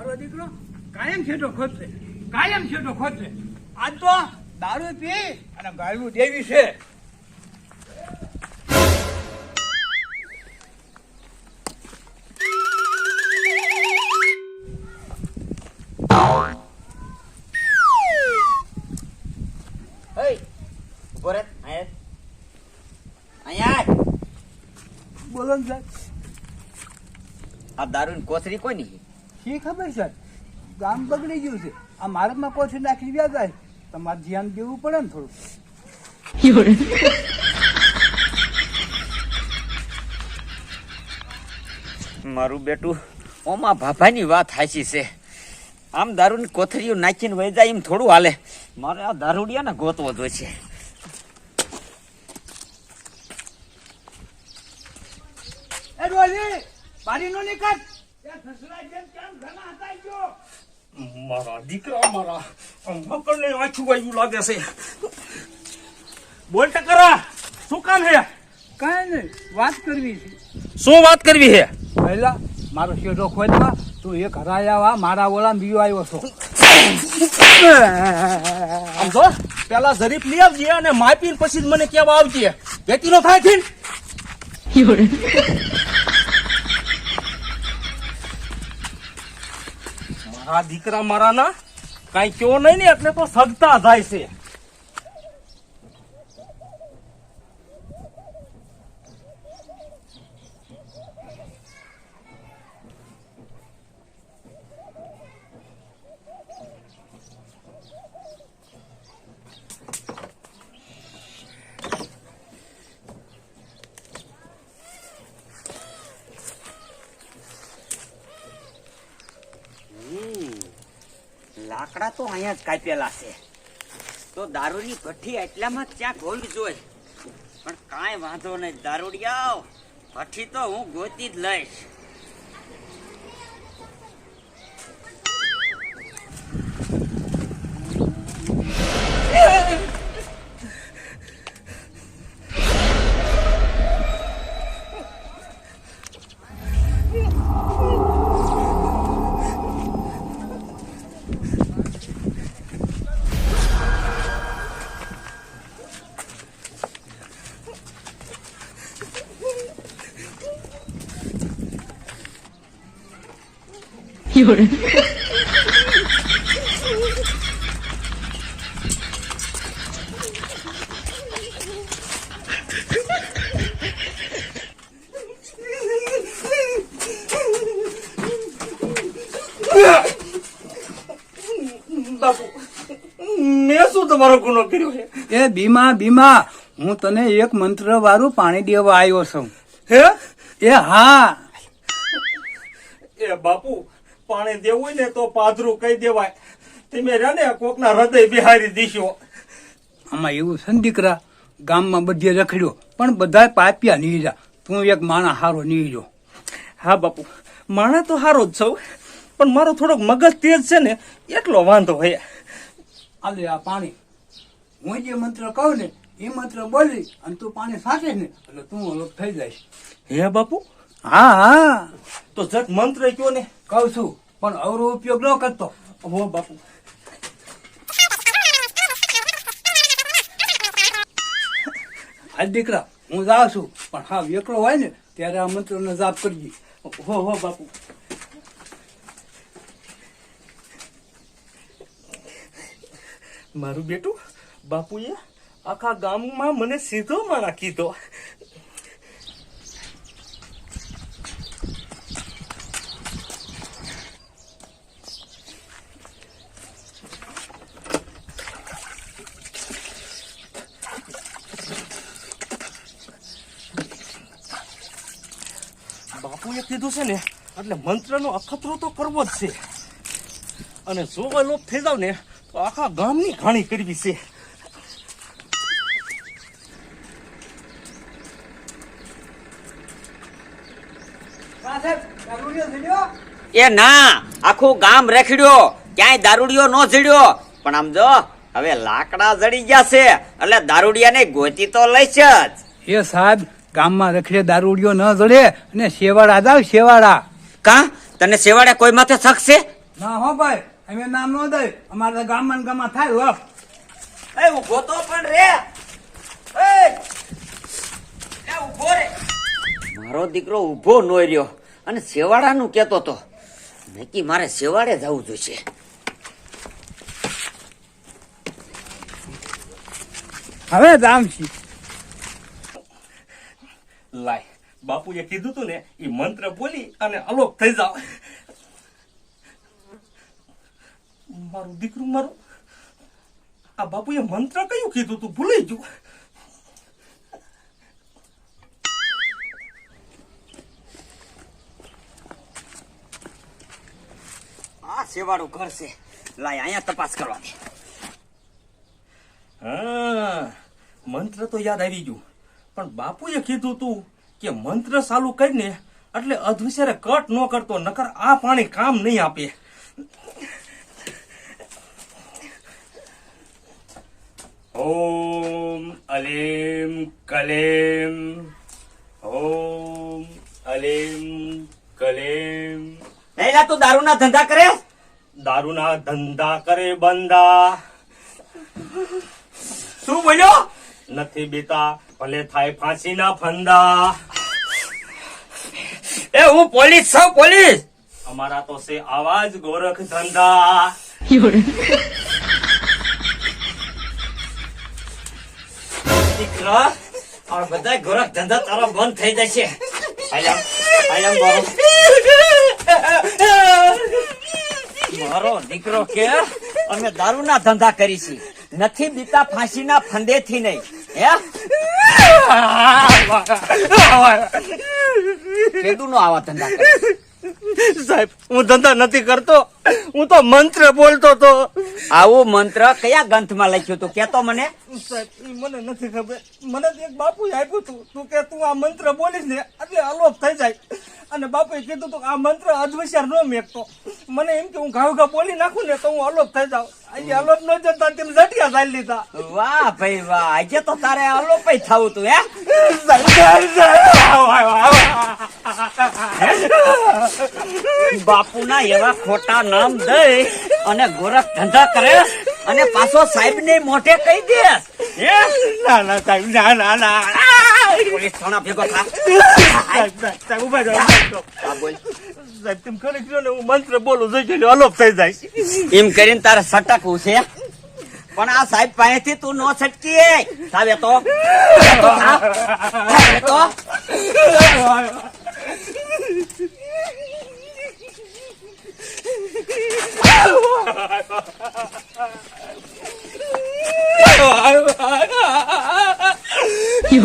મારો દીકરો કાયમ છેટો ખોદશે, કાયમ છેટો ખોદશે. આજ તો દારૂ પી અને ગાળવું દેવી છે. બોલો ને સાહેબ. આ દારૂની કોથરી કોની? શી ખબર સાહેબ, ગામ બગડી ગયું છે. આ માર્ગમાં કોથળી નાખી વ્યા જાય. તમારે ધ્યાન દેવું પડે ને થોડું. મારું બેટું ઓમાં ભાભાની વાત હાચી છે. આમ દારૂની કોથરીઓ નાખીને વહી જાય એમ થોડું હાલે. મારે આ દારૂડિયાને ગોતવો જોઈશે. એ ડોલી, બારીનો નીકળ. ત્યાં સસરા જેમ કેમ ઘણા હતાઈ ગયો. મારા દીકરા મારા મકરને આખું વાયું લાગે છે. બોલ ટકરા, શું કામ હે? કાંઈ નહીં, વાત કરવી છે. શું વાત કરવી હે? પહેલા મારો શેઢો ખોદવા તું એક હરાયા મારા ઓલા બીજો આવ્યો છો. આમ જો પેલા જરીફ લઈ આવજે અને માપીને પછી જ મને કેવા આવજે. વેતીનો થાય છે મારા દીકરા મારા ના કઈ કયો નહીં ને એટલે તો સગતા જાય છે. લાકડા તો અહીંયા જ કાપેલા છે. તો દારૂની ભઠ્ઠી એટલામાં જ ક્યાંક હોવી જોઈએ. પણ કાંઈ વાંધો નહીં, દારૂડિયા ભઠ્ઠી તો હું ગોતી જ લઈશ. બાપુ મેં શું તમારો ગુનો કર્યો છે? એ ભીમા ભીમા, હું તને એક મંત્ર વાળું પાણી દેવા આવ્યો છું. હે? એ હા, એ બાપુ પાણી દેવું હોય ને તો પાદરું કહી દેવાય. તમે રાને કોકના હૃદય બિહારી દીશો. આમાં એવું છે ને દીકરા, ગામમાં બધે રખડ્યો પણ બધા પાપ્યા નહીં જા. તું એક માણસ હારો નહીં જો. હા બાપુ, માણસ તો હારો જ છું, પણ મારો થોડોક મગજ તેજ છે ને એટલો વાંધો હે. આલે આ પાણી, હું જે મંત્ર કહું ને એ મંત્ર બોલી અને તું પાણી સાચે ને એટલે તું અલગ થઈ જાય. હે બાપુ? હા હા, તો જટ મંત્ર કયો ને. કહું છું પણ અવરો ઉપયોગ ન કરતો. હો બાપુ. આ દીકરા હું જાઉં છું, પણ હા એકલો હોય ને ત્યારે આ મંત્રનો જાપ કરજે. હો હો બાપુ. મારું બેટું બાપુએ આખા ગામમાં મને સીધો માણા કીધો. બાપુએ કીધું છે ને એટલે મંત્રનો અખતરો તો કરવો જ છે. અને જો અલોપ થઈ જાવ ને તો આખા ગામની ઘાણી કરવી છે. એ ના, આખું ગામ રેખડ્યો, ક્યાંય દારૂડિયો નો જડ્યો. પણ આમ જો હવે લાકડા જડી ગયા છે એટલે દારૂડિયાને ગોતી તો લઈશ જ. એ સાહેબ, ગામમાં રખડે દારૂડિયો ન જડે અને શેવાડા જાવ શેવાડા. કા તને સેવાડે કોઈ માથે શક છે? ના હો ભાઈ, અમે નામ ન દઈ, અમારે ગામમાં ને ગામમાં થાય વાપ. એ ઊભો તો પણ રે. એ ઊભો રે. મારો દીકરો ઊભો નો રહ્યો અને શેવાડાનું કહેતો તો નક્કી મારે શેવાડે જવું જોઈશે. હવે જામશી. લાય, બાપુએ કીધું તું ને એ મંત્ર બોલી અને અલોપ થઈ જાવ. મારું દીકરું મારું, આ બાપુએ મંત્ર કયું કીધું તું ભૂલી ગયું. આ શેવાડું ઘર છે, લાય અહીંયા તપાસ કરવા દે. હા, મંત્ર તો યાદ આવી ગયું, પણ બાપુએ કીધું તું કે મંત્ર ચાલુ કરીને એટલે અધવિચારે કટ ન કરતો, નકર આ પાણી કામ નહીં આપે. ઓમ અલીમ કલેમ, ઓમ અલીમ કલેમ. એલા તું દારૂના ધંધા કરે? દારૂના ધંધા કરે બંદા. શું બોલ્યો? નથી બીતા ભલે થાય ફાંસીના ફંદા. એ હું પોલીસ છું, પોલીસ. અમારા તો છે આવાજ ગોરખ ધંધા. દીકરા, આ બધા ગોરખ ધંધા તારા બંધ થઈ જશે. મારો દીકરો કે અમે દારૂના ધંધા કરીશી, નથી બીતા ફાંસીના ફંદેથી નહીં. હે કેદુનો આવા ધંધા કરે? સાહેબ, હું ધંધા નથી કરતો, હું તો મંત્ર બોલતો તો. આવું મંત્ર કયા ગ્રંથમાં લખ્યું તું? કેતો મને. સાહેબ, ઈ મને નથી ખબર. મને તો એક બાપુએ આપ્યું તું, તું કે તું આ મંત્ર બોલીશ ને એટલે અલોપ થઈ જાય. અને બાપુએ કીધું તું આ મંત્ર અધવિચાર ન મેકતો. મને એમ કે હું ઘાવ ઘા બોલી નાખું ને તો હું અલોપ થઈ જાઉં. આજે અલોપ ન જતા તેમ ઝટિયા ચાલી લીધા. વાહ ભાઈ વાહ, આજે તો તારે અલોપય થવું તું. હે બાપુના એવા ખોટા નામ દઈ અને ગોરખ ધંધા કરે અને પાછો સાહેબ ને મોઢે કહી દે. ના ના સાહેબ, ના ના ના. પોલીસ થાણા ભેગો થા. સાહેબ ઉભા જાઓ. હા, બોલ. સાહેબ તેમ ખરી ગયો ને હું મંત્ર બોલું જોઈ અલોપ થઈ જાય. એમ કરીને તારે સટકવું છે, પણ આ સાહેબ પાસેથી તું નો છટકી. સાહેબ તો You